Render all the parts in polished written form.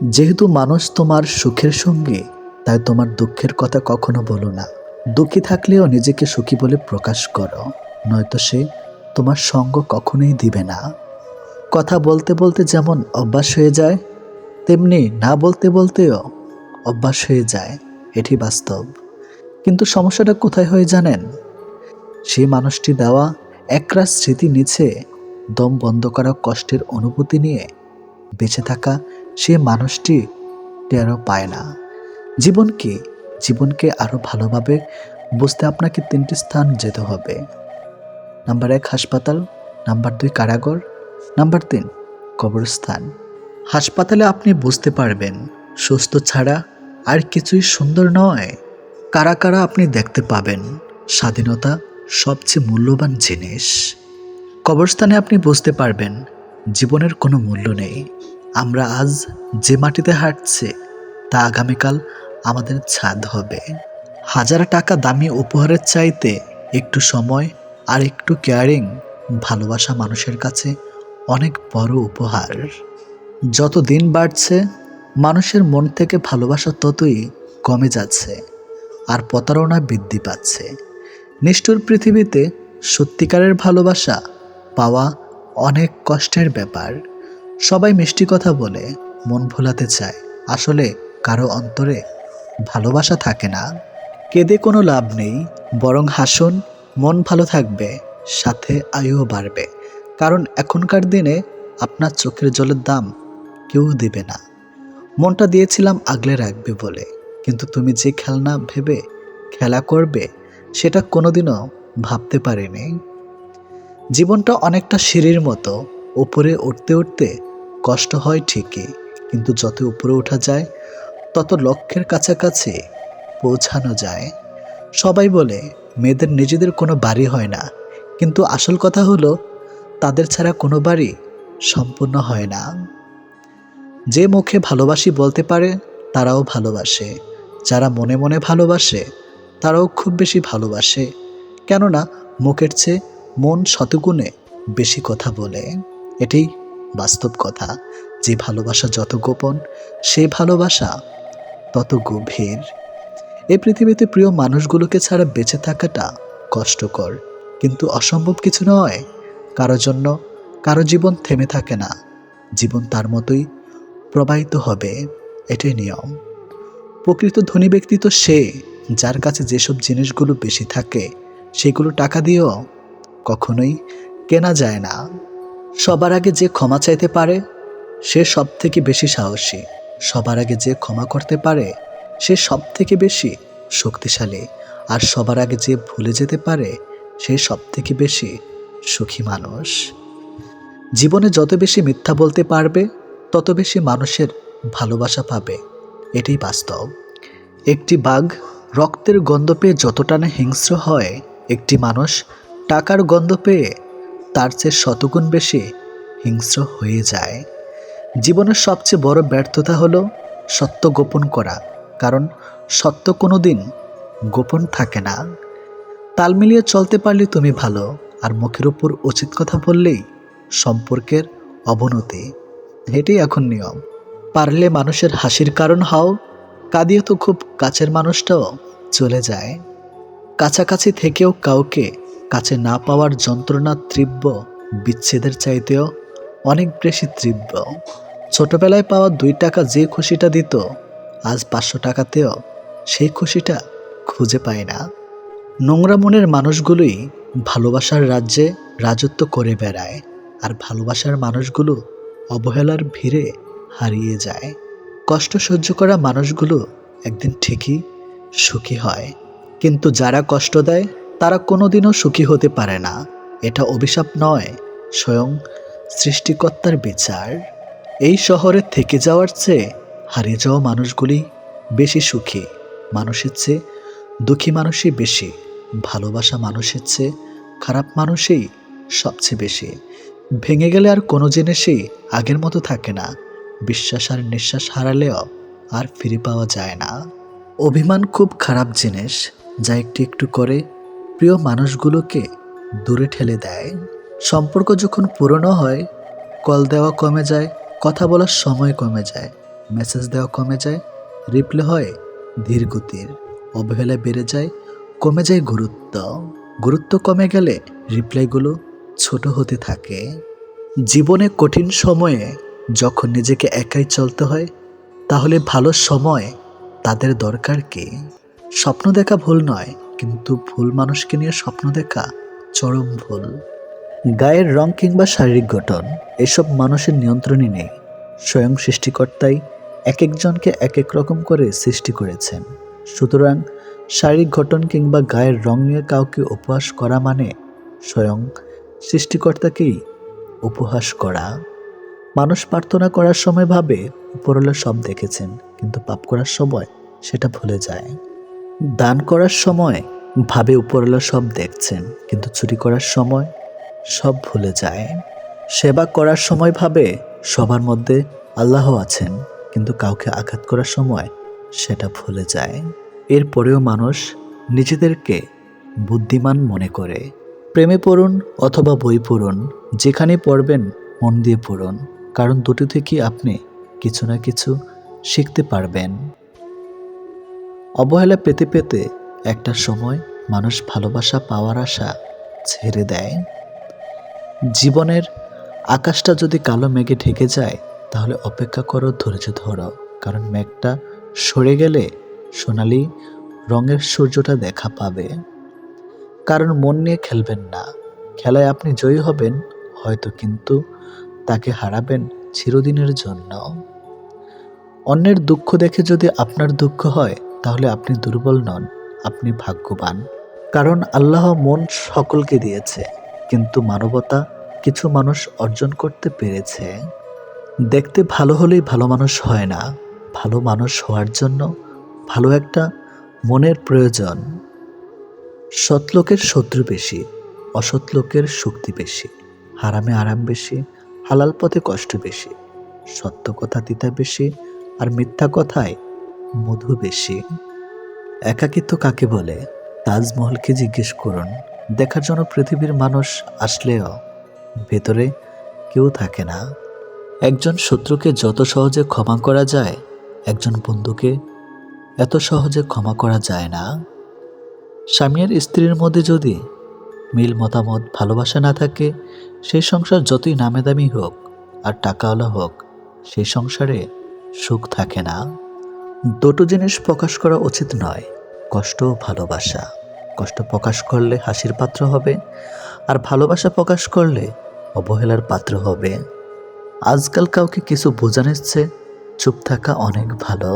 যেহেতু মানুষ তোমার সুখের সঙ্গী, তাই তোমার দুঃখের কথা কখনো বলো না। দুঃখী থাকলেও নিজেকে সুখী বলে প্রকাশ করো, নয়তো সে তোমার সঙ্গ কখনোই দিবে না। কথা বলতে বলতে যেমন অভ্যাস হয়ে যায়, তেমনি না বলতে বলতেও অভ্যাস হয়ে যায়। এটি বাস্তব। কিন্তু সমস্যাটা কোথায় হয় জানেন? সেই মানুষটি দেওয়া একরাশ স্মৃতি নিচে দম বন্ধ করা কষ্টের অনুভূতি নিয়ে বেঁচে থাকা সেই মানুষটি টেরও পায় না। জীবন কি? জীবনকে আরও ভালোভাবে বুঝতে আপনাকে 3টি স্থান যেতে হবে। নাম্বার 1 হাসপাতাল, নাম্বার 2 কারাগার, নাম্বার 3 কবরস্থান। হাসপাতালে আপনি বুঝতে পারবেন সুস্থ ছাড়া আর কিছুই সুন্দর নয়। কারা কারা আপনি দেখতে পাবেন স্বাধীনতা সবচেয়ে মূল্যবান জিনিস। কবরস্থানে আপনি বুঝতে পারবেন জীবনের কোনো মূল্য নেই। আমরা আজ যে মাটিতে হাঁটছে তা আগামীকাল আমাদের ছাদ হবে। হাজার টাকা দামি উপহারের চাইতে একটু সময় আর একটু কেয়ারিং ভালোবাসা মানুষের কাছে অনেক বড় উপহার। যত দিন বাড়ছে মানুষের মন থেকে ভালোবাসা ততই কমে যাচ্ছে আর প্রতারণা বৃদ্ধি পাচ্ছে। নিষ্ঠুর পৃথিবীতে সত্যিকারের ভালোবাসা পাওয়া অনেক কষ্টের ব্যাপার। সবাই মিষ্টি কথা বলে মন ভোলাতে চায়, আসলে কারো অন্তরে ভালোবাসা থাকে না। কেঁদে কোনো লাভ নেই, বরং হাসুন, মন ভালো থাকবে, সাথে আয়ুও বাড়বে। কারণ এখনকার দিনে আপনার চোখের জলের দাম কেউ দেবে না। মনটা দিয়েছিলাম আগলে রাখবে বলে, কিন্তু তুমি যে খেলনা ভেবে খেলা করবে সেটা কোনোদিনও ভাবতে পারিনি। জীবনটা অনেকটা সিঁড়ির মতো, উপরে উঠতে উঠতে কষ্ট হয় ঠিকই, কিন্তু যত উপরে ওঠা যায় তত লক্ষ্যের কাছাকাছি পৌঁছানো যায়। সবাই বলে মেয়েদের নিজেদের কোনো বাড়ি হয় না, কিন্তু আসল কথা হলো তাদের ছাড়া কোনো বাড়ি সম্পূর্ণ হয় না। যে মুখে ভালোবাসি বলতে পারে তারাও ভালোবাসে, যারা মনে মনে ভালোবাসে তারাও খুব বেশি ভালোবাসে। কেননা মুখের চেয়ে মন শতগুণে বেশি কথা বলে। এটাই বাস্তব কথা। যে ভালোবাসা যত গোপন, সেই ভালোবাসা তত গভীর। এই পৃথিবীতে প্রিয় মানুষগুলোকে ছাড়া বেঁচে থাকাটা কষ্টকর, কিন্তু অসম্ভব কিছু নয়। কারো জন্য কারো জীবন থেমে থাকে না, জীবন তার মতোই প্রবাহিত হবে, এটাই নিয়ম। প্রকৃত ধনী ব্যক্তি তো সে যার কাছে যেসব জিনিসগুলো বেশি থাকে সেগুলো টাকা দিয়েও কখনোই কেনা যায় না। সবার আগে যে ক্ষমা চাইতে পারে সে সব থেকে বেশি সাহসী। সবার আগে যে ক্ষমা করতে পারে সে সব থেকে বেশি শক্তিশালী। আর সবার আগে যে ভুলে যেতে পারে সে সব থেকে বেশি সুখী মানুষ। জীবনে যত বেশি মিথ্যা বলতে পারবে তত বেশি মানুষের ভালোবাসা পাবে, এটাই বাস্তব। একটি বাঘ রক্তের গন্ধ পেয়ে যতটা না হিংস্র হয়, একটি মানুষ টাকার গন্ধ পেয়ে তার চেয়ে শতগুণ বেশি হিংস্র হয়ে যায়। জীবনের সবচেয়ে বড় ব্যর্থতা হলো সত্য গোপন করা, কারণ সত্য কোনো দিন গোপন থাকে না। তাল মিলিয়ে চলতে পারলে তুমি ভালো, আর মুখের উপর উচিত কথা বললেই সম্পর্কের অবনতি। এটাই এখন নিয়ম। পারলে মানুষের হাসির কারণ হও, কাঁদিয়ে তো খুব কাছের মানুষটাও চলে যায়। কাছাকাছি থেকেও কাউকে কাছে না পাওয়ার যন্ত্রণা তীব্র বিচ্ছেদের চাইতেও অনেক বেশি তীব্র। ছোটবেলায় পাওয়া 2 টাকা যে খুশিটা দিত, আজ 500 টাকাতেও সেই খুশিটা খুঁজে পায় না। নোংরা মনের মানুষগুলোই ভালোবাসার রাজ্যে রাজত্ব করে বেড়ায়, আর ভালোবাসার মানুষগুলো অবহেলার ভিড়ে হারিয়ে যায়। কষ্ট সহ্য করা মানুষগুলো একদিন ঠিকই সুখী হয়, কিন্তু যারা কষ্ট দেয় তারা কোনোদিনও সুখী হতে পারে না। এটা অভিশাপ নয়, স্বয়ং সৃষ্টিকর্তার বিচার। এই শহরে থেকে যাওয়ার চেয়ে হারিয়ে যাওয়া মানুষগুলি বেশি সুখী। মানুষের চেয়ে দুঃখী মানুষই বেশি, ভালোবাসা মানুষের চেয়ে খারাপ মানুষই সবচেয়ে বেশি। ভেঙে গেলে আর কোনো জিনিসই আগের মতো থাকে না। বিশ্বাস আর নিঃশ্বাস হারালেও আর ফিরে পাওয়া যায় না। অভিমান খুব খারাপ জিনিস, যা একটু একটু করে প্রিয় মানুষগুলোকে দূরে ঠেলে দেয়। সম্পর্ক যখন পুরনো হয়, কল দেওয়া কমে যায়, কথা বলার সময় কমে যায়, মেসেজ দেওয়া কমে যায়, রিপ্লাই হয় ধীর গতির। অবহেলা বেড়ে যায়, কমে যায় গুরুত্ব। গুরুত্ব কমে গেলে রিপ্লাইগুলো ছোট হতে থাকে। জীবনে কঠিন সময়ে যখন নিজেকে একাই চলতে হয়, তাহলে ভালো সময় তাদের দরকার কি? স্বপ্ন দেখা ভুল নয়, কিন্তু ভুল মানুষকে নিয়ে স্বপ্ন দেখা চরম ভুল। গায়ের রং কিংবা শারীরিক গঠন এসব মানুষের নিয়ন্ত্রণে নেই। স্বয়ং সৃষ্টিকর্তাই এক একজনকে এক এক রকম করে সৃষ্টি করেছেন। সুতরাং শারীরিক গঠন কিংবা গায়ের রং নিয়ে কাউকে উপহাস করা মানে স্বয়ং সৃষ্টিকর্তাকেই উপহাস করা। মানুষ প্রার্থনা করার সময় ভাবে উপরওয়ালা সব দেখেছেন, কিন্তু পাপ করার সময় সেটা ভুলে যায়। দান করার সময় ভাবে উপরওয়ালা সব দেখছেন, কিন্তু চুরি করার সময় সব ভুলে যায়। সেবা করার সময় ভাবে সবার মধ্যে আল্লাহ আছেন, কিন্তু কাউকে আঘাত করার সময় সেটা ভুলে যায়। এরপরেও মানুষ নিজেদেরকে বুদ্ধিমান মনে করে। প্রেমে পড়ুন অথবা বই পড়ুন, যেখানে পড়বেন মন দিয়ে পড়ুন, কারণ দুটো থেকেই আপনি কিছু না কিছু শিখতে পারবেন। অবহেলা পেতে পেতে একটা সময় মানুষ ভালোবাসা পাওয়ার আশা ছেড়ে দেয়। জীবনের আকাশটা যদি কালো মেঘে ঢেকে যায়, তাহলে অপেক্ষা করো, ধৈর্য ধরো, কারণ মেঘটা সরে গেলে সোনালি রঙের সূর্যটা দেখা পাবে। কারণ মন নিয়ে খেলবেন না। খেলায় আপনি জয়ী হবেন হয়তো, কিন্তু তাকে হারাবেন চিরদিনের জন্য। অন্যের দুঃখ দেখে যদি আপনার দুঃখ হয়, তাহলে আপনি দুর্বল নন, আপনি ভাগ্যবান। কারণ আল্লাহ মন সকলকে দিয়েছে, কিন্তু মানবতা কিছু মানুষ অর্জন করতে পেরেছে। দেখতে ভালো হলেই ভালো মানুষ হয় না। ভালো মানুষ হওয়ার জন্য ভালো একটা মনের প্রয়োজন। সৎ লোকের শত্রু বেশি, অসৎ লোকের শক্তি বেশি। হারামে আরাম বেশি, হালাল পথে কষ্ট বেশি। সত্য কথা তিতা বেশি, আর মিথ্যা কথায় মধু বেশি। একাকিত্ব কাকে বলে? তাজমহলকে জিজ্ঞেস করুন। দেখার জন্য পৃথিবীর মানুষ আসলেও ভেতরে কেউ থাকে না। একজন শত্রুকে যত সহজে ক্ষমা করা যায়, একজন বন্ধুকে এত সহজে ক্ষমা করা যায় না। স্বামী আর স্ত্রীর মধ্যে যদি মিল মতামত ভালোবাসা না থাকে, সেই সংসার যতই নামে দামি হোক আর টাকাওয়ালা হোক, সেই সংসারে সুখ থাকে না। দুটো জিনিস প্রকাশ করা উচিত নয়, কষ্ট ও ভালোবাসা। কষ্ট প্রকাশ করলে হাসির পাত্র হবে, আর ভালোবাসা প্রকাশ করলে অবহেলার পাত্র হবে। আজকাল কাউকে কিছু বোঝানোর চেয়ে চুপ থাকা অনেক ভালো।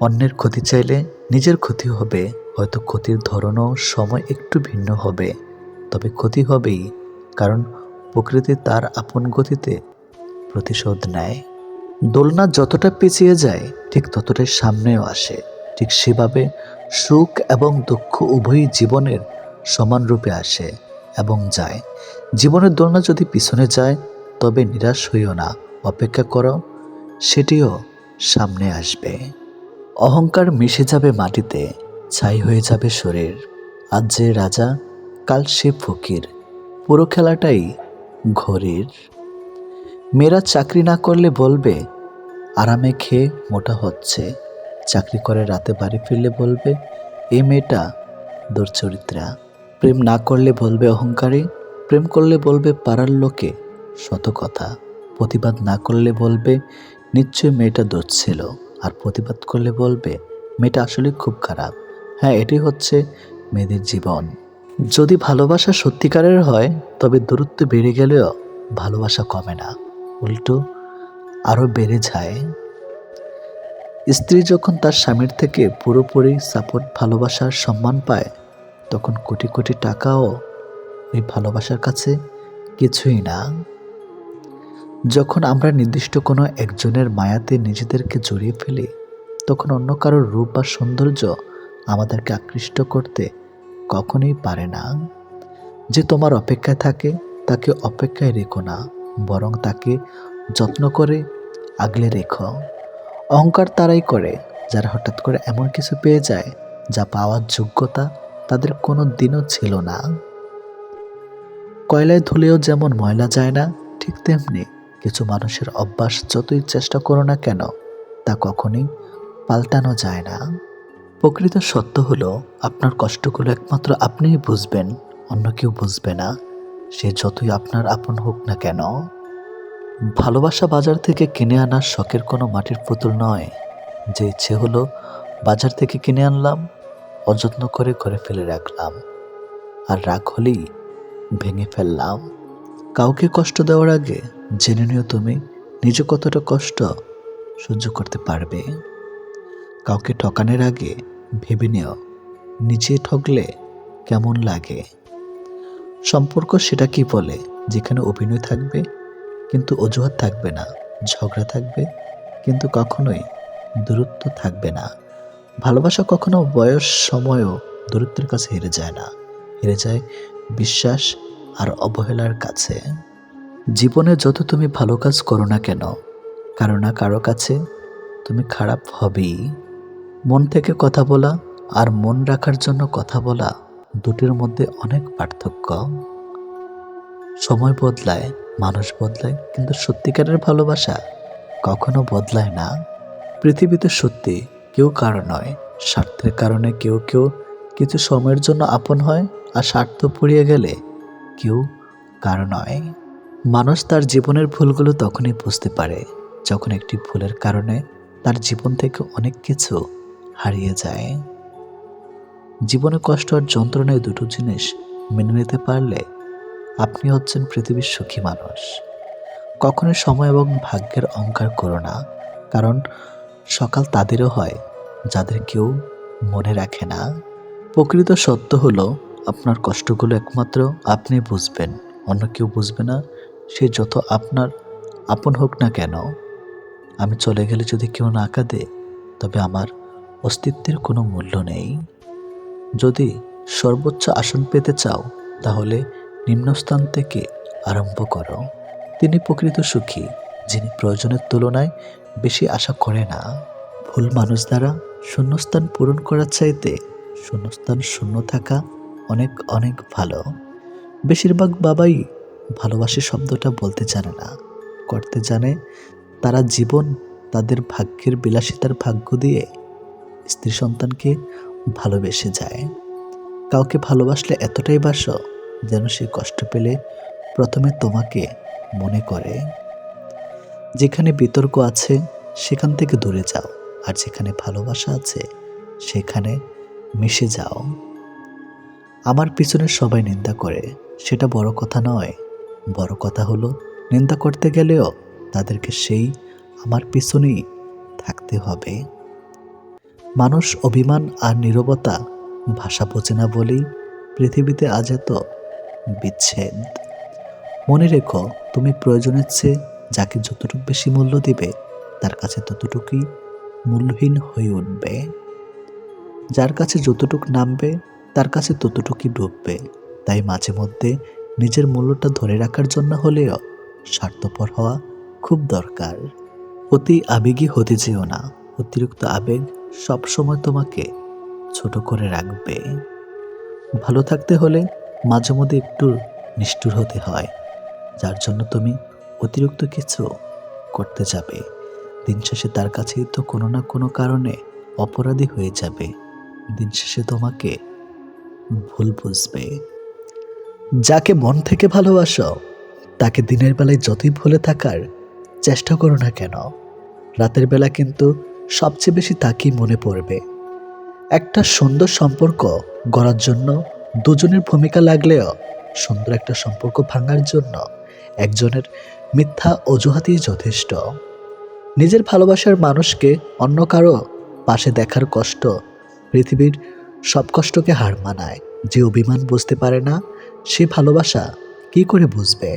অন্যের ক্ষতি চাইলে নিজের ক্ষতি হবে, হয়তো ক্ষতির ধরনও সময় একটু ভিন্ন হবে, তবে ক্ষতি হবেই, কারণ প্রকৃতি তার আপন গতিতে প্রতিশোধ নেয়। দোলনা যতটা পেঁচিয়ে যায়, ঠিক ততটাই সামনেও আসে। ঠিক সেভাবে সুখ এবং দুঃখ উভয়ই জীবনের সমান রূপে আসে এবং যায়। জীবনের দোলনা যদি পিছনে যায়, তবে নিরাশ হইও না, অপেক্ষা করো, সেটিও সামনে আসবে। অহংকার মিশে যাবে মাটিতে, ছাই হয়ে যাবে শরীর। আজ যে রাজা, কাল সে ফকির, পুরো খেলাটাই ঘড়ির। মেয়েরা চাকরি না করলে বলবে আরামে খেয়ে মোটা হচ্ছে, চাকরি করে রাতে বাড়ি ফিরলে বলবে এই মেয়েটা দুর্চরিত্রা। প্রেম না করলে বলবে অহংকারী, প্রেম করলে বলবে পাড়ার লোকে শত কথা। প্রতিবাদ না করলে বলবে নিশ্চয় মেয়েটা দোষ ছিল, আর প্রতিবাদ করলে বলবে মেয়েটা আসলে খুব খারাপ। হ্যাঁ, এটি হচ্ছে মেয়েদের জীবন। যদি ভালোবাসা সত্যিকারের হয়, তবে দূরত্ব বেড়ে গেলেও ভালোবাসা কমে না, উল্টো আরও বেড়ে যায়। স্ত্রী যখন তার স্বামীর থেকে পুরোপুরি সাপোর্ট, ভালোবাসার সম্মান পায়, তখন কোটি কোটি টাকাও ওই ভালোবাসার কাছে কিছুই না। যখন আমরা নির্দিষ্ট কোনো একজনের মায়াতে নিজেদেরকে জড়িয়ে ফেলি, তখন অন্য কারোর রূপ বা সৌন্দর্য আমাদেরকে আকৃষ্ট করতে কখনোই পারে না। যে তোমার অপেক্ষায় থাকে, তাকে অপেক্ষায় রেখো না, বরং তাকে যত্ন করে আগলে রেখো। অহংকার তারাই করে যারা হঠাৎ করে এমন কিছু পেয়ে যায় যা পাওয়ার যোগ্যতা তাদের কোনো দিনও ছিল না। কয়লায় ধুলেও যেমন ময়লা যায় না, ঠিক তেমনি কিছু মানুষের অভ্যাস যতই চেষ্টা করো না কেন তা কখনোই পাল্টানো যায় না। প্রকৃত সত্য হলো আপনার কষ্টগুলো একমাত্র আপনিই বুঝবেন, অন্য কেউ বুঝবে না, সে যতই আপনার আপন হোক না কেন। ভালোবাসা বাজার থেকে কিনে আনার শখের কোনো মাটির পুতুল নয়, যে ইচ্ছে হলো বাজার থেকে কিনে আনলাম, অযত্ন করে ঘরে ফেলে রাখলাম, আর রাগ হলেই ভেঙে ফেললাম। কাউকে কষ্ট দেওয়ার আগে জেনে নিও তুমি নিজে কতটা কষ্ট সহ্য করতে পারবে। কাউকে ঠকানোর আগে ভেবে নিও নিজে ঠকলে কেমন লাগে। সম্পর্ক সেটা কি বলে যেখানে অভিনয় থাকবে কিন্তু অজুহাত থাকবে না, ঝগড়া থাকবে কিন্তু কখনোই দূরত্ব থাকবে না। ভালোবাসা কখনো বয়স সময়ও দূরত্বের কাছে হেরে যায় না, হেরে যায় বিশ্বাস আর অবহেলার কাছে। জীবনে যত তুমি ভালো কাজ করো না কেন, কারো না কারো কাছে তুমি খারাপ হবেই। মন থেকে কথা বলা আর মন রাখার জন্য কথা বলা, দুটির মধ্যে অনেক পার্থক্য। সময় বদলায়, মানুষ বদলায়, কিন্তু সত্যিকারের ভালোবাসা কখনো বদলায় না। পৃথিবীতে সত্যি কেউ কারো নয়, স্বার্থের কারণে কেউ কেউ কিছু সময়ের জন্য আপন হয়, আর স্বার্থ পুড়িয়ে গেলে কেউ কারো নয়। মানুষ তার জীবনের ভুলগুলো তখনই বুঝতে পারে যখন একটি ভুলের কারণে তার জীবন থেকে অনেক কিছু হারিয়ে যায়। জীবনে কষ্ট আর যন্ত্রণায় দুটো জিনিস মেনে নিতে পারলে আপনি হচ্ছেন পৃথিবীর সুখী মানুষ। কখনো সময় এবং ভাগ্যের অহংকার করো না, কারণ সকাল তাদেরও হয় যাদের কেউ মনে রাখে না। প্রকৃত সত্য হলো আপনার কষ্টগুলো একমাত্র আপনি বুঝবেন, অন্য কেউ বুঝবে না, সে যত আপনার আপন হোক না কেন। আমি চলে গেলে যদি কেউ না কাঁদে তবে আমার অস্তিত্বের কোনো মূল্য নেই। যদি সর্বোচ্চ আসন পেতে চাও তাহলে নিম্নস্থান থেকে আরম্ভ করো। তিনি প্রকৃত সুখী যিনি প্রয়োজনের তুলনায় বেশি আশা করে না। ভুল মানুষ দ্বারা শূন্যস্থান পূরণ করার চাইতে শূন্যস্থান শূন্য থাকা অনেক অনেক ভালো। বেশিরভাগ বাবাই ভালোবাসি শব্দটা বলতে জানে না, করতে জানে। তারা জীবন তাদের ভাগ্যের বিলাসিতার ভাগ্য দিয়ে স্ত্রী সন্তানকে ভালোবেসে যায়। কাউকে ভালোবাসলে এতটাই বাসো যেন সে কষ্ট পেলে প্রথমে তোমাকে মনে করে। যেখানে বিতর্ক আছে সেখান থেকে দূরে যাও, আর যেখানে ভালোবাসা আছে সেখানে মিশে যাও। আমার পিছনে সবাই নিন্দা করে, সেটা বড় কথা নয়। বড় কথা হলো নিন্দা করতে গেলেও তাদেরকে সেই আমার পিছনেই থাকতে হবে। মানুষ অভিমান আর নীরবতা ভাষা বোঝে না বলেই পৃথিবীতে আজ এত বিচ্ছেদ। মনে রেখো তুমি প্রয়োজনের চেয়ে যাকে যতটুকু বেশি মূল্য দিবে তার কাছে ততটুকুই মূল্যহীন হয়ে উঠবে। যার কাছে যতটুকু নামবে তার কাছে ততটুকুই ডুববে। তাই মাঝে মধ্যে নিজের মূল্যটা ধরে রাখার জন্য হলেও স্বার্থপর হওয়া খুব দরকার। অতি আবেগী হতে যেও না, অতিরিক্ত আবেগ সবসময় তোমাকে ছোট করে রাখবে। ভালো থাকতে হলে মাঝে মধ্যে একটু নিষ্ঠুর হতে হয়, যার জন্য তুমি অতিরিক্ত কিছু করতে যাবে। দিন শেষে তার কাছেই তো কোনো না কোনো কারণে অপরাধী হয়ে যাবে। দিন শেষে তোমাকে ভুল বুঝবে। যাকে মন থেকে ভালোবাসো তাকে দিনের বেলায় যতই ভুলে থাকার চেষ্টা করো না কেন, রাতের বেলা কিন্তু সবচেয়ে বেশি তাকেই মনে পড়বে। একটা সুন্দর সম্পর্ক গড়ার জন্য দুজনের ভূমিকা লাগলেও সুন্দর একটা সম্পর্ক ভাঙার জন্য একজনের মিথ্যা অজুহাতই যথেষ্ট। নিজের ভালোবাসার মানুষকে অন্য কারো পাশে দেখার কষ্ট পৃথিবীর সব কষ্টকে হার মানায়। যে অভিমান বুঝতে পারে না সে ভালোবাসা কি করে বুঝবে,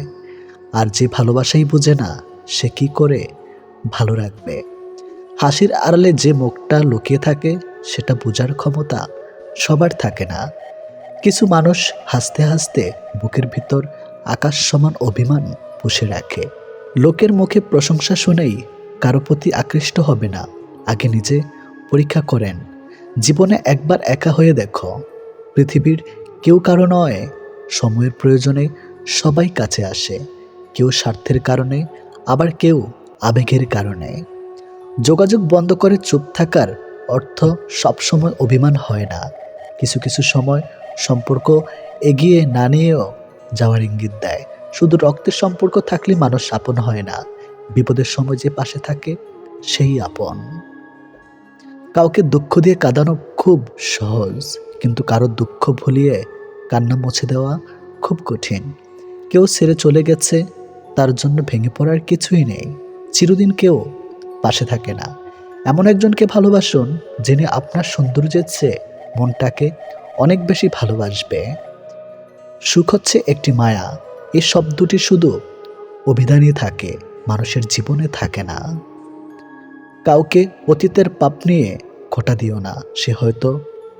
আর যে ভালোবাসাই বুঝে না সে কি করে ভালো রাখবে। হাসির আড়ালে যে মুখটা লুকিয়ে থাকে সেটা বোঝার ক্ষমতা সবার থাকে না। কিছু মানুষ হাসতে হাসতে বুকের ভিতর আকাশ সমান অভিমান পুষে রাখে। লোকের মুখে প্রশংসা শুনেই কারো প্রতি আকৃষ্ট হবে না, আগে নিজে পরীক্ষা করেন। জীবনে একবার একা হয়ে দেখো, পৃথিবীর কেউ কারো নয়। সময়ের প্রয়োজনে সবাই কাছে আসে, কেউ স্বার্থের কারণে আবার কেউ আবেগের কারণে। যোগাযোগ বন্ধ করে চুপ থাকার অর্থ সবসময় অভিমান হয় না। কিছু কিছু সময় সম্পর্ক এগিয়ে না নিয়েও যাওয়ার ইঙ্গিত দেয়। শুধু রক্তের সম্পর্ক থাকলে মানুষ আপন হয় না, বিপদের সময় যে পাশে থাকে সেই আপন। কাউকে দুঃখ দিয়ে কাঁদানো খুব সহজ, কিন্তু কারো দুঃখ ভুলিয়ে কান্না মুছে দেওয়া খুব কঠিন। কেউ ছেড়ে চলে গেছে, তার জন্য ভেঙে পড়ার কিছুই নেই। চিরদিন কেউ পাশে থাকে না। এমন একজনকে ভালোবাসুন যিনি আপনার সৌন্দর্যের চেয়ে মনটাকে অনেক বেশি ভালোবাসবে। সুখ হচ্ছে একটি মায়া, এই শব্দটি শুধু অভিধানই থাকে, মানুষের জীবনে থাকে না। কাউকে অতীতের পাপ নিয়ে খোঁটা দিও না, সে হয়তো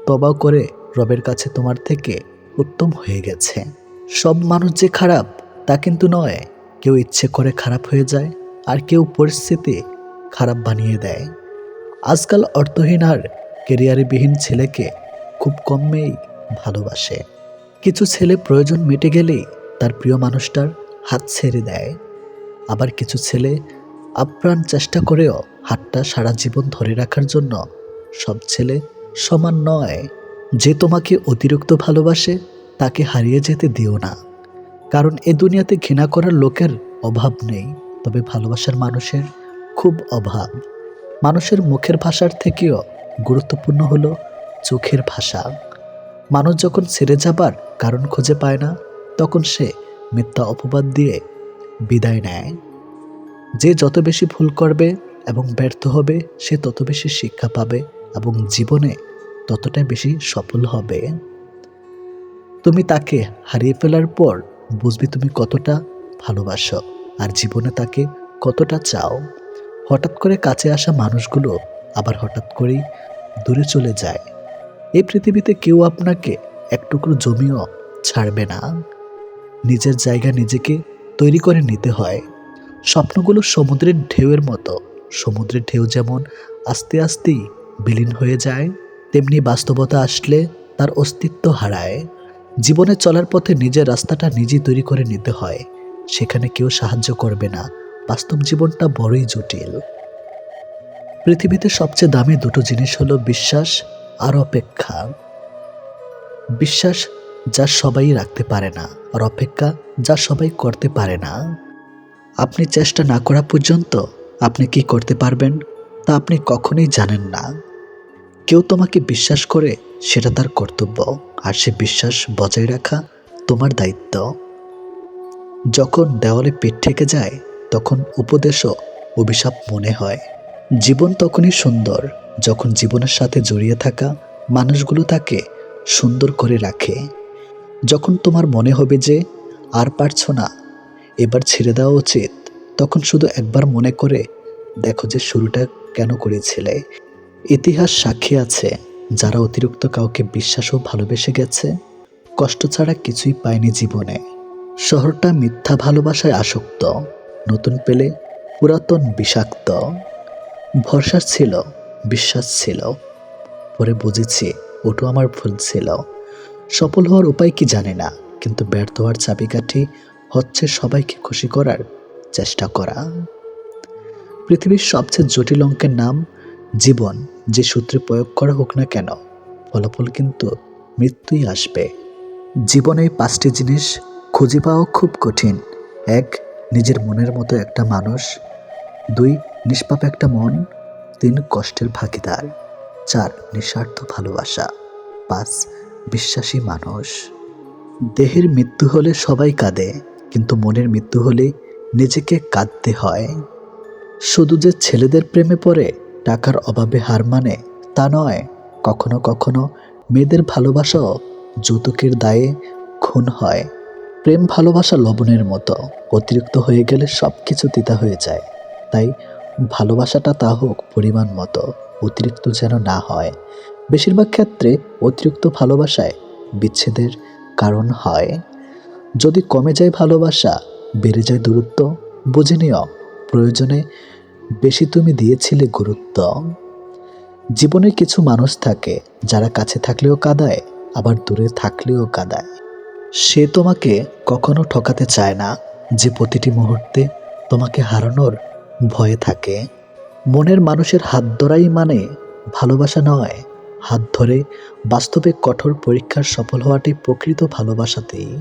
তবা করে রবের কাছে তোমার থেকে উত্তম হয়ে গেছে। সব মানুষ যে খারাপ তা কিন্তু নয়, কেউ ইচ্ছে করে খারাপ হয়ে যায়, আর কেউ পরিস্থিতি খারাপ বানিয়ে দেয়। আজকাল অর্থহীন আর কেরিয়ারবিহীন ছেলেকে খুব কম মেয়েই ভালোবাসে। কিছু ছেলে প্রয়োজন মিটে গেলেই তার প্রিয় মানুষটার হাত ছেড়ে দেয়, আবার কিছু ছেলে আপ্রাণ চেষ্টা করেও হাতটা সারা জীবন ধরে রাখার জন্য। সব ছেলে সমান নয়। যে তোমাকে অতিরিক্ত ভালোবাসে তাকে হারিয়ে যেতে দিও না, কারণ এ দুনিয়াতে ঘৃণা করার লোকের অভাব নেই, তবে ভালোবাসার মানুষের খুব অভাব। মানুষের মুখের ভাষার থেকেও গুরুত্বপূর্ণ হলো চোখের ভাষা। মানুষ যখন ছেড়ে যাবার কারণ খুঁজে পায় না, তখন সে মিথ্যা অপবাদ দিয়ে বিদায় নেয়। যে যত বেশি ভুল করবে এবং ব্যর্থ হবে, সে তত বেশি শিক্ষা পাবে এবং জীবনে ততটাই বেশি সফল হবে। তুমি তাকে হারিয়ে ফেলার পর বুঝবে তুমি কতটা ভালোবাসো আর জীবনে তাকে কতটা চাও। হঠাৎ করে কাছে আসা মানুষগুলো আবার হঠাৎ করেই দূরে চলে যায়। এই পৃথিবীতে কেউ আপনাকে এক টুকরো জমিও ছাড়বে না। নিজের জায়গা নিজেকে তৈরি করে নিতে হয়। স্বপ্নগুলো সমুদ্রের ঢেউয়ের মতো। সমুদ্রের ঢেউ যেমন আস্তে আস্তেই বিলীন হয়ে যায়, তেমনি বাস্তবতা আসলে তার অস্তিত্ব হারায়। জীবনে চলার পথে নিজের রাস্তাটা নিজেই তৈরি করে নিতে হয়, সেখানে কেউ সাহায্য করবে না। বাস্তব জীবনটা বড়ই জটিল। পৃথিবীতে সবচেয়ে দামি দুটো জিনিস হলো বিশ্বাস আর অপেক্ষা। বিশ্বাস যা সবাই রাখতে পারে না, আর অপেক্ষা যা সবাই করতে পারে না। আপনি চেষ্টা না করা পর্যন্ত আপনি কি করতে পারবেন তা আপনি কখনোই জানেন না। কেউ তোমাকে বিশ্বাস করে সেটা তার কর্তব্য, আর সে বিশ্বাস বজায় রাখা তোমার দায়িত্ব। যখন দেওয়ালে পিঠ ঠেকে যায় তখন উপদেশও অভিশাপ মনে হয়। জীবন তখনই সুন্দর যখন জীবনের সাথে জড়িয়ে থাকা মানুষগুলো তাকে সুন্দর করে রাখে। যখন তোমার মনে হবে যে আর পারছো না, এবার ছেড়ে দেওয়া উচিত, তখন শুধু একবার মনে করে দেখো যে শুরুটা কেন করেছিলে। ইতিহাস সাক্ষী আছে, যারা অতিরিক্ত কাউকে বিশ্বাস ও ভালোবেসে গেছে, কষ্ট ছাড়া কিছুই পায়নি জীবনে। শহরটা মিথ্যা ভালোবাসায় আসক্ত, নতুন পেলে পুরাতন বিষাক্ত। ভরসা ছিল, বিশ্বাস ছিল, পরে বুঝেছি ওটা আমার ভুল ছিল। সফল হওয়ার উপায় কি জানি না, কিন্তু ব্যর্থ হওয়ার চাবিকাঠি হচ্ছে সবাইকে খুশি করার চেষ্টা করা। পৃথিবীর সবচেয়ে জটিল অঙ্কের নাম জীবন। যে সূত্রে প্রয়োগ করা হোক না কেন, ফলাফল কিন্তু মৃত্যুই আসবে। জীবনে এই 5টি জিনিস খুঁজে পাওয়া খুব কঠিন। 1. নিজের মনের মতো একটা মানুষ। 2. নিষ্পাপ একটা মন। 3. কষ্টের ভাগিদার। 4. নিঃস্বার্থ ভালোবাসা। 5. বিশ্বাসী মানুষ। দেহের মৃত্যু হলে সবাই কাঁদে, কিন্তু মনের মৃত্যু হলে নিজেকে কাঁদতে হয়। শুধু যে ছেলেদের প্রেমে পড়ে টাকার অভাবে হার মানে তা নয়, কখনো কখনো মেয়েদের ভালোবাসাও যৌতুকের দায়ে খুন হয়। প্রেম ভালোবাসা লবণের মতো, অতিরিক্ত হয়ে গেলে সব কিছু তিতা হয়ে যায়। তাই ভালোবাসাটা তা হোক পরিমাণ মতো, অতিরিক্ত যেন না হয়। বেশিরভাগ ক্ষেত্রে অতিরিক্ত ভালোবাসায় বিচ্ছেদের কারণ হয়। যদি কমে যায় ভালোবাসা, বেড়ে যায় দূরত্ব, বুঝে নিও প্রয়োজনে বেশি তুমি দিয়েছিলে গুরুত্ব। জীবনে কিছু মানুষ থাকে যারা কাছে থাকলেও কাঁদায়, আবার দূরে থাকলেও কাঁদায়। সে তোমাকে কখনো ঠকাতে চায় না, যে প্রতিটি মুহূর্তে তোমাকে হারানোর ভয়ে থাকে। মনের মানুষের হাত ধরাই মানে ভালোবাসা নয়। হাত ধরে বাস্তবে কঠোর পরীক্ষার সফল হওয়াটাই প্রকৃত ভালোবাসাতেই।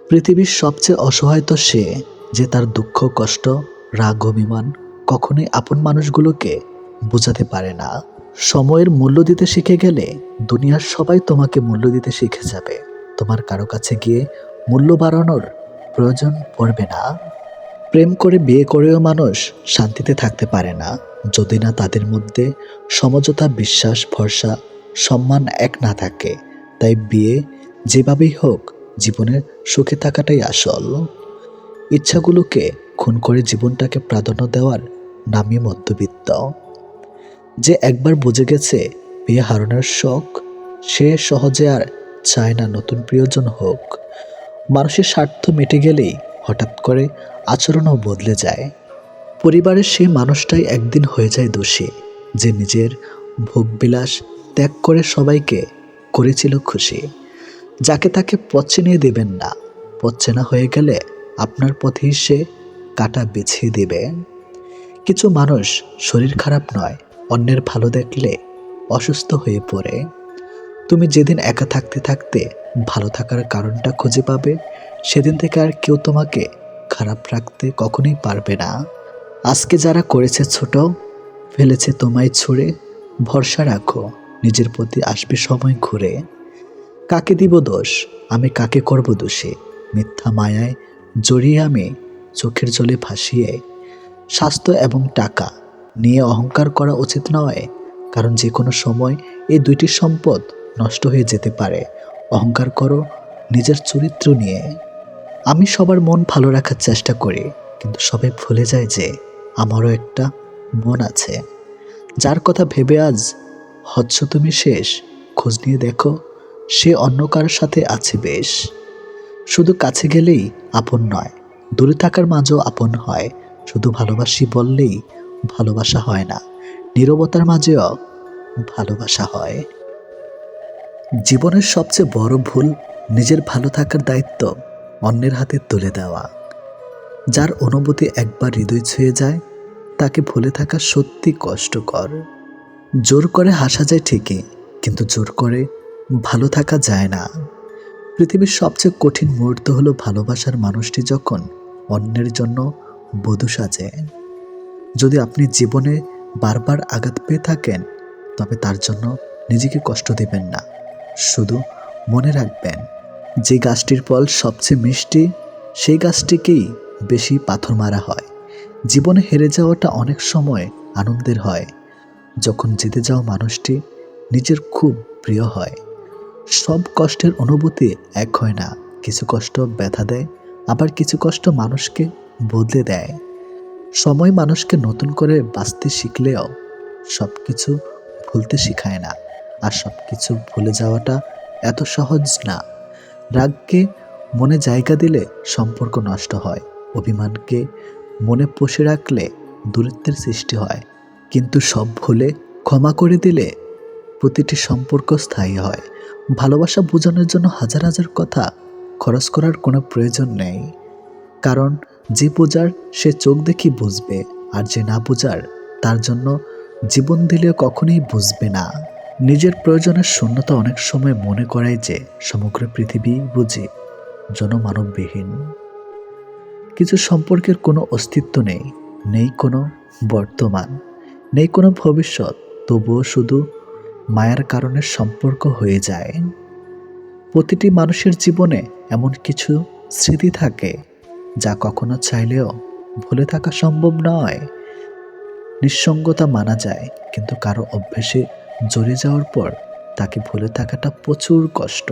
পৃথিবীর সবচেয়ে অসহায় তো সে, যে তার দুঃখ কষ্ট রাগ অভিমান কখনোই আপন মানুষগুলোকে বোঝাতে পারে না। সময়ের মূল্য দিতে শিখে গেলে দুনিয়ার সবাই তোমাকে মূল্য দিতে শিখে যাবে। তোমার কারো কাছে গিয়ে মূল্য বাড়ানোর প্রয়োজন পড়বে না। প্রেম করে বিয়ে করেও মানুষ শান্তিতে থাকতে পারে না, যদি না তাদের মধ্যে সমঝোতা বিশ্বাস ভরসা সম্মান এক না থাকে। তাই বিয়ে যেভাবেই হোক জীবনের সুখে থাকাটাই আসল। ইচ্ছাগুলোকে খুন করে জীবনটাকে প্রাধান্য দেওয়ার নামই মধ্যবিত্ত। যে একবার বুঝে গেছে বিয়ে হারানোর শখ, সে সহজে আর চায় না নতুন প্রিয়জন হোক। মানুষের স্বার্থ মিটে গেলেই হঠাৎ করে আচরণও বদলে যায়। পরিবারের সেই মানুষটাই একদিন হয়ে যায় দোষী, যে নিজের ভোগবিলাস ত্যাগ করে সবাইকে করেছিল খুশি। যাকে তাকে পথ চিনিয়ে দেবেন না, পথ চেনা হয়ে গেলে আপনার পথেই সে কাঁটা বিছিয়ে দেবে। কিছু মানুষ শরীর খারাপ নয়, অন্যের ভালো দেখলে অসুস্থ হয়ে পড়ে। তুমি যেদিন একা থাকতে থাকতে ভালো থাকার কারণটা খুঁজে পাবে, সেদিন থেকে আর কেউ তোমাকে খারাপ রাখতে কখনোই পারবে না। আজকে যারা করেছে ছোট, ফেলেছে তোমায় ছুঁড়ে, ভরসা রাখো নিজের প্রতি আসবে সময় ঘুরে। কাকে দিব দোষ, আমি কাকে করব দোষী? মিথ্যা মায়ায় জড়িয়ে আমি চোখের জলে ভাসিয়ে। স্বাস্থ্য এবং টাকা নিয়ে অহংকার করা উচিত নয়, কারণ যে কোনো সময় এই দুইটি সম্পদ নষ্ট হয়ে যেতে পারে। অহংকার করো নিজের চরিত্র নিয়ে। আমি সবার মন ভালো রাখার চেষ্টা করি, কিন্তু সবাই ভুলে যায় যে আমারও একটা মন আছে। যার কথা ভেবে আজ হচ্ছ তুমি শেষ, খোঁজ নিয়ে দেখো সে অন্য কারোর সাথে আছে বেশ। শুধু কাছে গেলেই আপন নয়, দূরে থাকার মাঝেও আপন হয়। শুধু ভালোবাসি বললেই ভালোবাসা হয় না, নীরবতার মাঝেও ভালোবাসা হয়। জীবনের সবচেয়ে বড় ভুল নিজের ভালো থাকার দায়িত্ব অন্যের হাতে তুলে দেওয়া। যার অনুভূতি একবার হৃদয় ছুঁয়ে যায়, তাকে ভুলে থাকা সত্যি কষ্টকর। জোর করে হাসা যায় ঠিকই, কিন্তু জোর করে ভালো থাকা যায় না। পৃথিবীর সবচেয়ে কঠিন মুহূর্ত হলো ভালোবাসার মানুষটি যখন অন্যের জন্য বধূ সাজে। যদি আপনি জীবনে বারবার আঘাত পেয়ে থাকেন, তবে তার জন্য নিজেকে কষ্ট দেবেন না। শুধু মনে রাখবেন, যে গাছটির ফল সবচেয়ে মিষ্টি, সেই গাছটিকেই বেশি পাথর মারা হয়। জীবনে হেরে যাওয়াটা অনেক সময় আনন্দের হয়, যখন জিতে যাওয়া মানুষটি নিজের খুব প্রিয় হয়। সব কষ্টের অনুভূতি এক হয় না, কিছু কষ্ট ব্যথা দেয়, আবার কিছু কষ্ট মানুষকে বদলে দেয়। সময় মানুষকে নতুন করে বাঁচতে শিখলেও সব কিছু ভুলতে শেখায় না, আর সব কিছু ভুলে যাওয়াটা এত সহজ না। রাগকে মনে জায়গা দিলে সম্পর্ক নষ্ট হয়, অভিমানকে মনে পুষে রাখলে দূরত্বের সৃষ্টি হয়, কিন্তু সব ভুলে ক্ষমা করে দিলে প্রতিটি সম্পর্ক স্থায়ী হয়। ভালোবাসা বোঝানোর জন্য হাজার হাজার কথা খরচ করার কোনো প্রয়োজন নেই, কারণ যে বোঝার সে চোখ দেখি বুঝবে, আর যে না বোঝার তার জন্য জীবন দিলেও কখনোই বুঝবে না। নিজের প্রয়োজনের শূন্যতা অনেক সময় মনে করায় যে সমগ্র পৃথিবী বুঝি জনমানববিহীন। কিছু সম্পর্কের কোনো অস্তিত্ব নেই, নেই কোনো বর্তমান, নেই কোনো ভবিষ্যৎ, তবুও শুধু মায়ার কারণে সম্পর্ক হয়ে যায়। প্রতিটি মানুষের জীবনে এমন কিছু স্মৃতি থাকে যা কখনো চাইলেও ভুলে থাকা সম্ভব নয়। নিঃসঙ্গতা মানা যায়, কিন্তু কারো অভ্যেসে জড়িয়ে যাওয়ার পর তাকে ভুলে থাকাটা প্রচুর কষ্ট।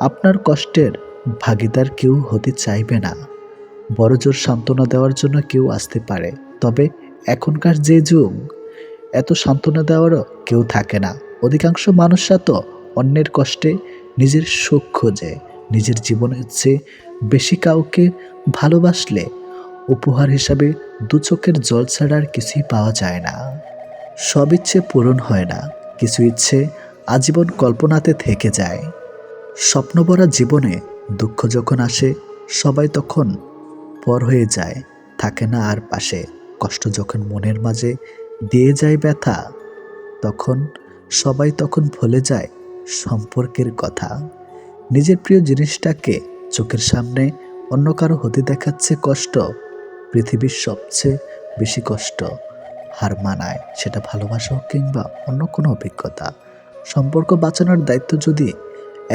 আপনার কষ্টের ভাগিদার কেউ হতে চাইবে না, বড় জোর সান্ত্বনা দেওয়ার জন্য কেউ আসতে পারে, তবে এখনকার যে যুগ, এত সান্ত্বনা দেওয়ারও কেউ থাকে না। অধিকাংশ মানুষরা তো অন্যের কষ্টে নিজের সুখ খোঁজে। নিজের জীবনের চেয়ে বেশি কাউকে ভালোবাসলে উপহার হিসাবে দু চোখের জল ছাড়া আর কিছুই পাওয়া যায় না। সব ইচ্ছে পূরণ হয় না, কিছু ইচ্ছে আজীবন কল্পনাতে থেকে যায়। স্বপ্নভরা জীবনে দুঃখ যখন আসে, সবাই তখন পর হয়ে যায়, থাকে না আর পাশে। কষ্ট যখন মনের মাঝে দিয়ে যায় ব্যথা, তখন তখন ভুলে যায় সম্পর্কের কথা। নিজের প্রিয় জিনিসটাকে চোখের সামনে অন্য কারো হতে দেখাচ্ছে কষ্ট। পৃথিবীর সবচেয়ে বেশি কষ্ট হার মানায়, সেটা ভালোবাসা হোক কিংবা অন্য কোনো অভিজ্ঞতা। সম্পর্ক বাঁচানোর দায়িত্ব যদি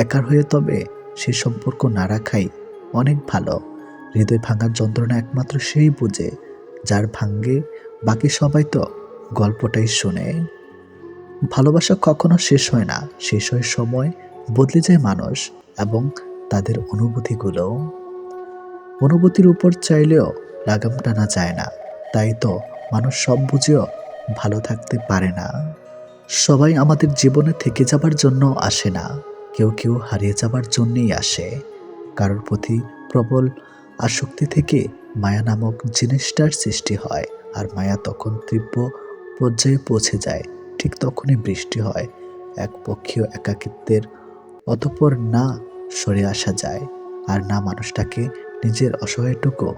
একার হয়ে, তবে সেই সম্পর্ক না রাখাই অনেক ভালো। হৃদয় ভাঙার যন্ত্রণা একমাত্র সেই বুঝে যার ভাঙ্গে, বাকি সবাই তো গল্পটাই শোনে। ভালোবাসা কখনো শেষ হয় না, শেষ হয় সময়, বদলে যায় মানুষ এবং তাদের অনুভূতিগুলো। অনুভূতির উপর চাইলেও লাগাম টানা যায় না, তাই তো মানুষ সব বুঝেও ভালো থাকতে পারে না। সবাই আমাদের জীবনে থেকে যাবার জন্য আসে না, কেউ কেউ হারিয়ে যাবার জন্যেই আসে। কারোর প্রতি প্রবল আসক্তি থেকে মায়া নামক জিনিসটার সৃষ্টি হয়, আর মায়া তখন তীব্র পর্যায়ে পৌঁছে যায়, ঠিক তখনই বৃষ্টি হয় একপক্ষীয় একাকিত্বের। অতঃপর না সরে আসা যায়, আর না মানুষটাকে নিজের অসহায়টুকু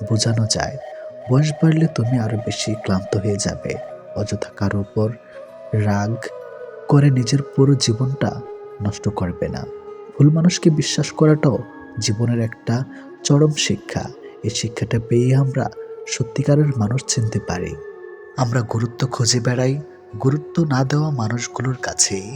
বোঝানো যায়। বয়স বাড়লে তুমি আরো বেশি ক্লান্ত হয়ে যাবে। অযথা কারোর উপর রাগ করে নিজের পুরো জীবনটা নষ্ট করবে না। ভুল মানুষকে বিশ্বাস করাটাও জীবনের একটা চরম শিক্ষা। এই শিক্ষাটা পেয়ে আমরা সত্যিকারের মানুষ চিনতে পারি। আমরা গুরুত্ব খুঁজে বেড়াই গুরুত্ব না দেওয়া মানুষগুলোর কাছেই।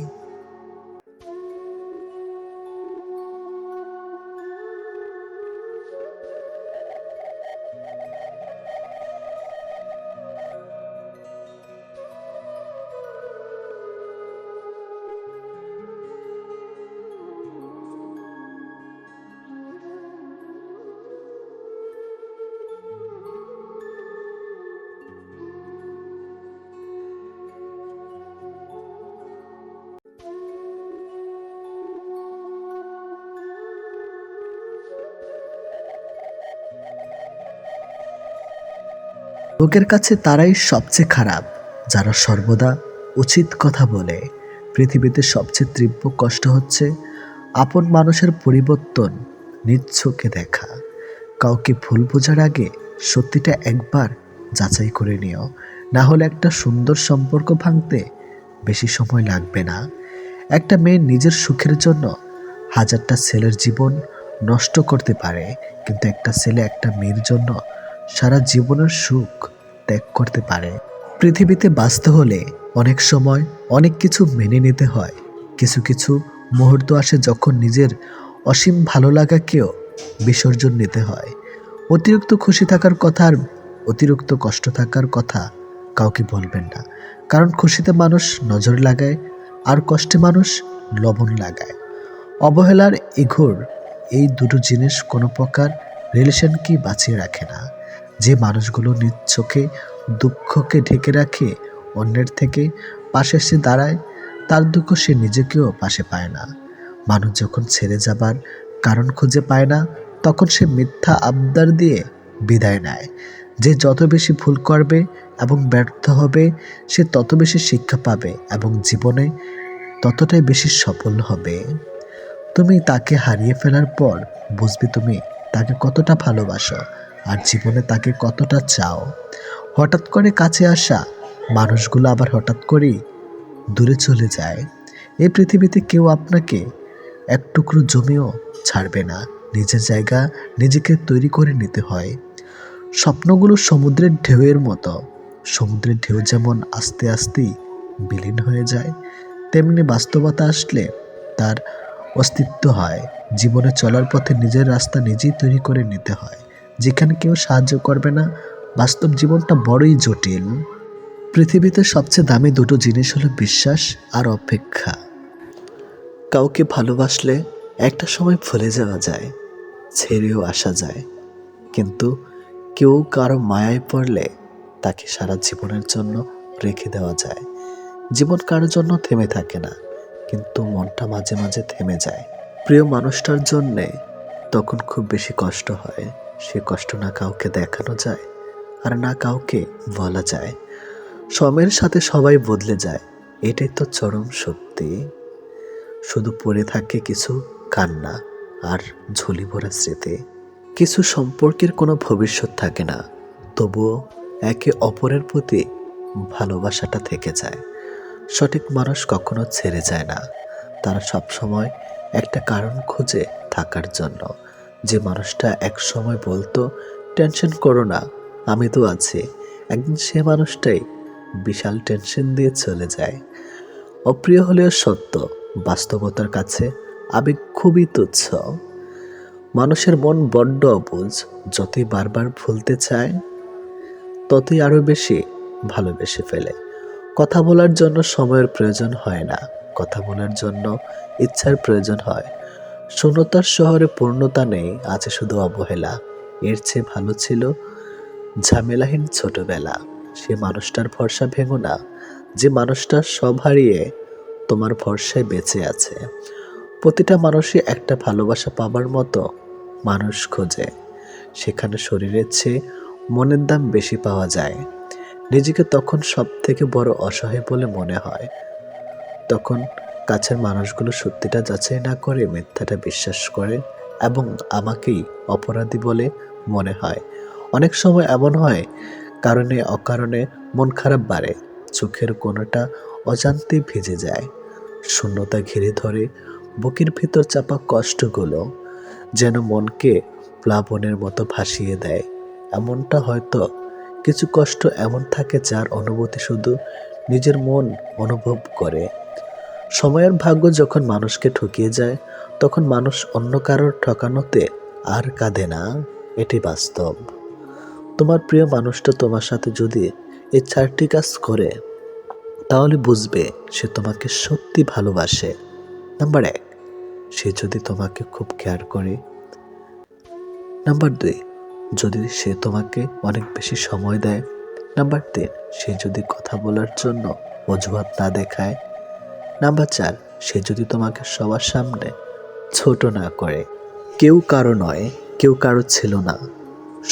লোকের কাছে তারাই সবচেয়ে খারাপ যারা সর্বদা উচিত কথা বলে। পৃথিবীতে সবচেয়ে তীব্র কষ্ট হচ্ছে আপন মানুষের পরিবর্তন নিজ চোখে দেখা। কাউকে ভুল বোঝার আগে সত্যিটা একবার যাচাই করে নিও, না হলে একটা সুন্দর সম্পর্ক ভাঙতে বেশি সময় লাগবে না। একটা মেয়ে নিজের সুখের জন্য হাজারটা ছেলের জীবন নষ্ট করতে পারে, কিন্তু একটা ছেলে একটা মেয়ের জন্য সারা জীবনের সুখ ত্যাগ করতে পারে। পৃথিবীতে বাঁচতে হলে অনেক সময় অনেক কিছু মেনে নিতে হয়। কিছু কিছু মুহূর্ত আসে যখন নিজের অসীম ভালো লাগাকেও বিসর্জন নিতে হয়। অতিরিক্ত খুশি থাকার কথা আর অতিরিক্ত কষ্ট থাকার কথা কাউকে বলবেন না, কারণ খুশিতে মানুষ নজর লাগায় আর কষ্টে মানুষ লবণ লাগায়। অবহেলার ইঘোর এই দুটো জিনিস কোনো প্রকার রিলেশনকে বাঁচিয়ে রাখে না। যে মানুষগুলো নিজ চোখে দুঃখকে ঢেকে রাখে, অন্যের থেকে পাশে এসে দাঁড়ায়, তার দুঃখ সে নিজেকেও পাশে পায় না। মানুষ যখন ছেড়ে যাবার কারণ খুঁজে পায় না, তখন সে মিথ্যা আবদার দিয়ে বিদায় নেয়। যে যত বেশি ভুল করবে এবং ব্যর্থ হবে, সে তত বেশি শিক্ষা পাবে এবং জীবনে ততটাই বেশি সফল হবে। তুমি তাকে হারিয়ে ফেলার পর বুঝবে তুমি তাকে কতটা ভালোবাসো আর জীবনে তাকে কতটা চাও। হঠাৎ করে কাছে আসা মানুষগুলো আবার হঠাৎ করেই দূরে চলে যায়। এই পৃথিবীতে কেউ আপনাকে এক টুকরো জমিও ছাড়বে না। নিজের জায়গা নিজেকে তৈরি করে নিতে হয়। স্বপ্নগুলো সমুদ্রের ঢেউয়ের মতো। সমুদ্রের ঢেউ যেমন আস্তে আস্তেই বিলীন হয়ে যায়, তেমনি বাস্তবতা আসলে তার অস্তিত্ব হয়। জীবনে চলার পথে নিজের রাস্তা নিজেই তৈরি করে নিতে হয়। যেখানে কেউ সাহায্য করবে না, বাস্তব জীবনটা বড়ই জটিল। পৃথিবীতে সবচেয়ে দামি দুটো জিনিস হলো বিশ্বাস আর অপেক্ষা। কাউকে ভালোবাসলে একটা সময় ভুলে যাওয়া যায়, ছেড়েও আসা যায়, কিন্তু কেউ কারো মায়ায় পড়লে তাকে সারা জীবনের জন্য রেখে দেওয়া যায়। জীবন কারোর জন্য থেমে থাকে না, কিন্তু মনটা মাঝে মাঝে থেমে যায় প্রিয় মানুষটার জন্যে। তখন খুব বেশি কষ্ট হয়। সে কষ্ট না কাউকে দেখানো যায় আর না কাউকে বলা যায়। সময়ের সাথে সবাই বদলে যায়, এটাই তো চরম সত্যি। শুধু পড়ে থাকে কিছু কান্না আর ঝুলি ভরা স্মৃতি। কিছু সম্পর্কের কোনো ভবিষ্যৎ থাকে না, তবুও একে অপরের প্রতি ভালোবাসাটা থেকে যায়। সঠিক মানুষ কখনো ছেড়ে যায় না, তারা সবসময় একটা কারণ খুঁজে থাকার জন্য। যে মানুষটা এক সময় বলতো টেনশন করো না, আমি তো আছি, একদিন সে মানুষটাই বিশাল টেনশন দিয়ে চলে যায়। অপ্রিয় হলেও সত্য, বাস্তবতার কাছে আবেগ খুবই তুচ্ছ। মানুষের মন বড্ড অবুঝ, যতই বারবার ভুলতে চায় ততই আরো বেশি ভালোবেসে ফেলে। কথা বলার জন্য সময়ের প্রয়োজন হয় না, কথা বলার জন্য ইচ্ছার প্রয়োজন হয়। শূন্যতার শহরে পূর্ণতা নেই, আছে শুধু অবহেলা। এর চেয়ে ভালো ছিল ঝামেলাহীন ছোটবেলা। সে মানুষটার ভরসা ভেঙো না, যে মানুষটা সব হারিয়ে তোমার ভরসায় বেঁচে আছে। প্রতিটা মানুষই একটা ভালোবাসা পাবার মতো মানুষ খোঁজে, সেখানে শরীরের চেয়ে মনের দাম বেশি পাওয়া যায়। নিজেকে তখন সব থেকে বড় অসহায় বলে মনে হয়, তখন কাছের মানুষগুলো সত্যিটা যাচাই না করে মিথ্যাটা বিশ্বাস করে এবং আমাকেই অপরাধী বলে মনে হয়। অনেক সময় এমন হয়, কারণে অকারণে মন খারাপ বাড়ে, চোখের কোণাটা অজান্তেই ভিজে যায়, শূন্যতা ঘিরে ধরে বুকের ভিতর চাপা কষ্টগুলো যেন মনকে প্লাবনের মতো ভাসিয়ে দেয়। এমনটা হয়তো কিছু কষ্ট এমন থাকে যার অনুভূতি শুধু নিজের মন অনুভব করে। সময়ের ভাগ্য যখন মানুষকে ঠকিয়ে যায়, তখন মানুষ অন্য কারোর ঠকানোতে আর কাঁদে না, এটি বাস্তব। তোমার প্রিয় মানুষটা তোমার সাথে যদি এই 4টি কাজ করে, তাহলে বুঝবে সে তোমাকে সত্যি ভালোবাসে। নাম্বার 1, সে যদি তোমাকে খুব কেয়ার করে। নাম্বার 2, যদি সে তোমাকে অনেক বেশি সময় দেয়। নাম্বার 3, সে যদি কথা বলার জন্য অজুহাত না দেখায়। নাম্বার 4, সে যদি তোমাকে সবার সামনে ছোট না করে। কেউ কারো নয়, কেউ কারো ছিল না।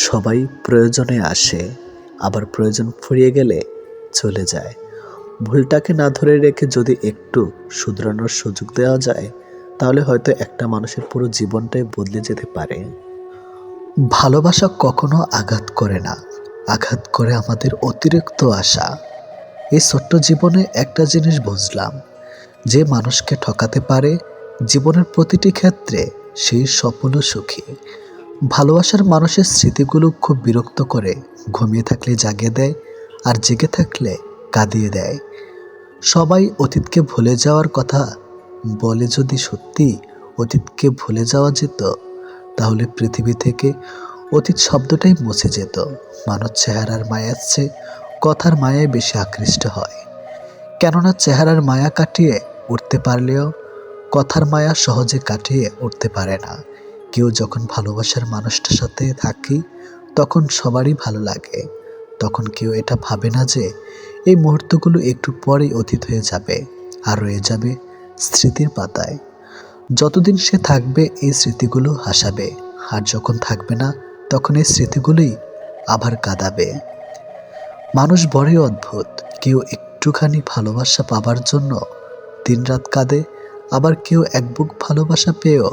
সবাই প্রয়োজনে আসে, আবার প্রয়োজন ফুরিয়ে গেলে চলে যায়। ভুলটাকে না ধরে রেখে যদি একটু শুধরানোর সুযোগ দেওয়া যায়, তাহলে হয়তো একটা মানুষের পুরো জীবনটাই বদলে যেতে পারে। ভালোবাসা কখনো আঘাত করে না, আঘাত করে আমাদের অতিরিক্ত আশা। এই ছোট্ট জীবনে একটা জিনিস বুঝলাম, যে মানুষকে ঠকাতে পারে জীবনের প্রতিটি ক্ষেত্রে সেই সফল ও সুখী। ভালোবাসার মানুষের স্মৃতিগুলো খুব বিরক্ত করে, ঘুমিয়ে থাকলে জাগিয়ে দেয়, আর জেগে থাকলে কাঁদিয়ে দেয়। সবাই অতীতকে ভুলে যাওয়ার কথা বলে, যদি সত্যি অতীতকে ভুলে যাওয়া যেত, তাহলে পৃথিবী থেকে অতীত শব্দটাই মুছে যেত। মানুষ চেহারার মায়ার চেয়ে কথার মায়ায় বেশি আকৃষ্ট হয়, কেননা চেহারার মায়া কাটিয়ে উঠতে পারলেও কথার মায়া সহজে কাটিয়ে উঠতে পারে না। কেউ যখন ভালোবাসার মানুষটার সাথে থাকি, তখন সবারই ভালো লাগে। তখন কেউ এটা ভাবে না যে এই মুহূর্তগুলো একটু পরেই অতীত হয়ে যাবে আর রয়ে যাবে স্মৃতির পাতায়। যতদিন সে থাকবে এই স্মৃতিগুলো হাসাবে, আর যখন থাকবে না তখন এই স্মৃতিগুলোই আবার কাঁদাবে। মানুষ বড়ই অদ্ভুত, কেউ একটুখানি ভালোবাসা পাবার জন্য দিনরাত কাঁদে, আবার কেউ এক বুক ভালোবাসা পেয়েও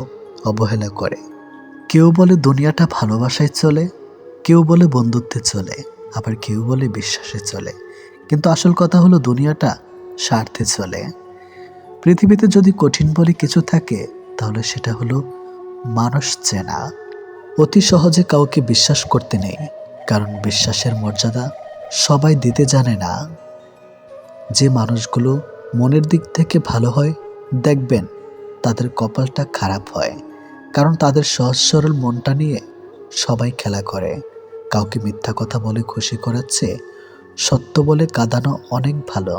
অবহেলা করে। কেউ বলে দুনিয়াটা ভালোবাসায় চলে, কেউ বলে বন্ধুত্বে চলে, আবার কেউ বলে বিশ্বাসে চলে। কিন্তু আসল কথা হলো দুনিয়াটা স্বার্থে চলে। পৃথিবীতে যদি কঠিন বলে কিছু থাকে, তাহলে সেটা হলো মানুষ চেনা। অতি সহজে কাউকে বিশ্বাস করতে নেই, কারণ বিশ্বাসের মর্যাদা সবাই দিতে জানে না। যে মানুষগুলো মনের দিক থেকে ভালো হয়, দেখবেন তাদের কপালটা খারাপ হয়, কারণ তাদের সহজ সরল মনটা নিয়ে সবাই খেলা করে। কাউকে মিথ্যা কথা বলে খুশি করাচ্ছে সত্য বলে কাঁদানো অনেক ভালো।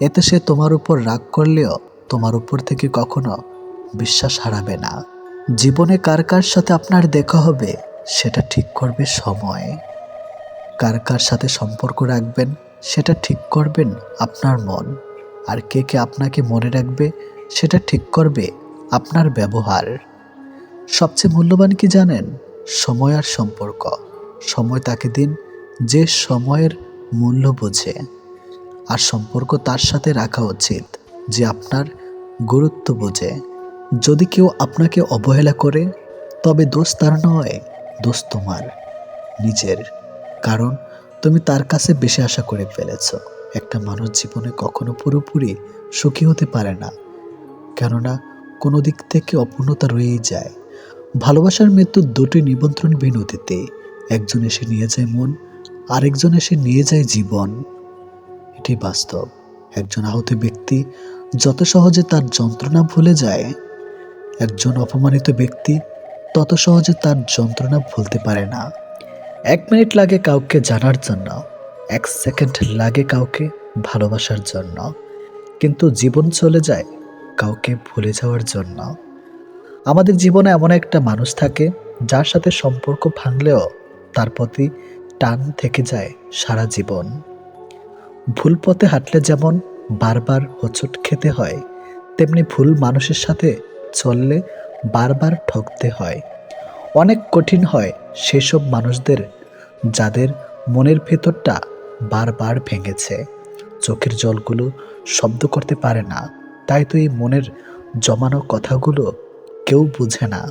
এতে সে তোমার উপর রাগ করলেও তোমার উপর থেকে কখনো বিশ্বাস হারাবে না। জীবনে কার কার সাথে আপনার দেখা হবে সেটা ঠিক করবে সময়। কার কার সাথে সম্পর্ক রাখবেন সেটা ঠিক করবেন আপনার মন। আর কে কে আপনাকে মনে রাখবে সেটা ঠিক করবে আপনার ব্যবহার। সবচেয়ে মূল্যবান কি জানেন? সময় আর সম্পর্ক। সময় তাকে দিন যে সময়ের মূল্য বোঝে, আর সম্পর্ক তার সাথে রাখা উচিত যে আপনার গুরুত্ব বোঝে। যদি কেউ আপনাকে অবহেলা করে, তবে দোষ তার নয়, দোষ তোমার নিজের। কারণ তুমি তার কাছে বেশি আশা করে ফেলেছ। একটা মানুষ জীবনে কখনো পুরোপুরি সুখী হতে পারে না, কেননা কোনো দিক থেকে অপূর্ণতা রয়েই যায়। ভালোবাসার মৃত্যু দুটি নিমন্ত্রণবিহীন অতিথি। একজন এসে নিয়ে যায় মন, আরেকজন এসে নিয়ে যায় জীবন। এটি বাস্তব। একজন আহত ব্যক্তি যত সহজে তার যন্ত্রণা ভুলে যায়, একজন অপমানিত ব্যক্তি তত সহজে তার যন্ত্রণা ভুলতে পারে না। 1 মিনিট লাগে কাউকে জানার জন্য, 1 সেকেন্ড লাগে কাউকে ভালোবাসার জন্য, কিন্তু জীবন চলে যায় কাউকে ভুলে যাওয়ার জন্য। আমাদের জীবনে এমন একটা মানুষ থাকে যার সাথে সম্পর্ক ভাঙলেও তার প্রতি টান থেকে যায় সারা জীবন। ভুল পথে হাঁটলে যেমন বারবার হোঁচট খেতে হয়, তেমনি ভুল মানুষের সাথে চললে বারবার ঠকতে হয়। অনেক কঠিন হয় সেসব মানুষদের যাদের মনের ভেতরটা বারবার ভেঙেছে। চোখের জলগুলো শব্দ করতে পারে না, তাই তো এই মনের জমানো কথাগুলো কেউ বুঝে না।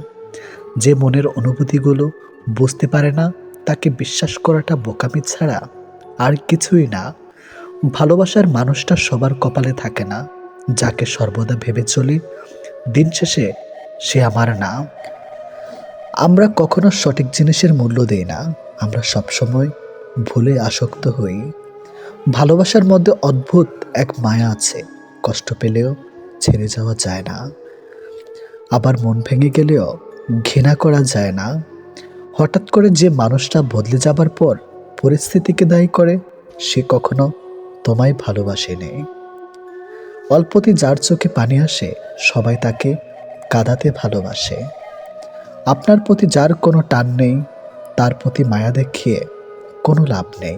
যে মনের অনুভূতিগুলো বুঝতে পারে না, তাকে বিশ্বাস করাটা বোকামি ছাড়া আর কিছুই না। ভালোবাসার মানুষটা সবার কপালে থাকে না। যাকে সর্বদা ভেবে চলি দিন শেষে সে আমার না। আমরা কখনো সঠিক জিনিসের মূল্য দেই না, আমরা সবসময় ভুলে আসক্ত হই। ভালোবাসার মধ্যে অদ্ভুত এক মায়া আছে, কষ্ট পেলেও ছেড়ে যাওয়া যায় না, আবার মন ভেঙে গেলেও ঘৃণা করা যায় না। হঠাৎ করে যে মানুষটা বদলে যাবার পর পরিস্থিতিকে দায়ী করে, সে কখনো তোমায় ভালোবাসেনি। অল্পতে যার চোখে পানি আসে, সবাই তাকে কাঁদাতে ভালোবাসে। আপনার প্রতি যার কোনো টান নেই, তার প্রতি মায়া দেখিয়ে কোনো লাভ নেই।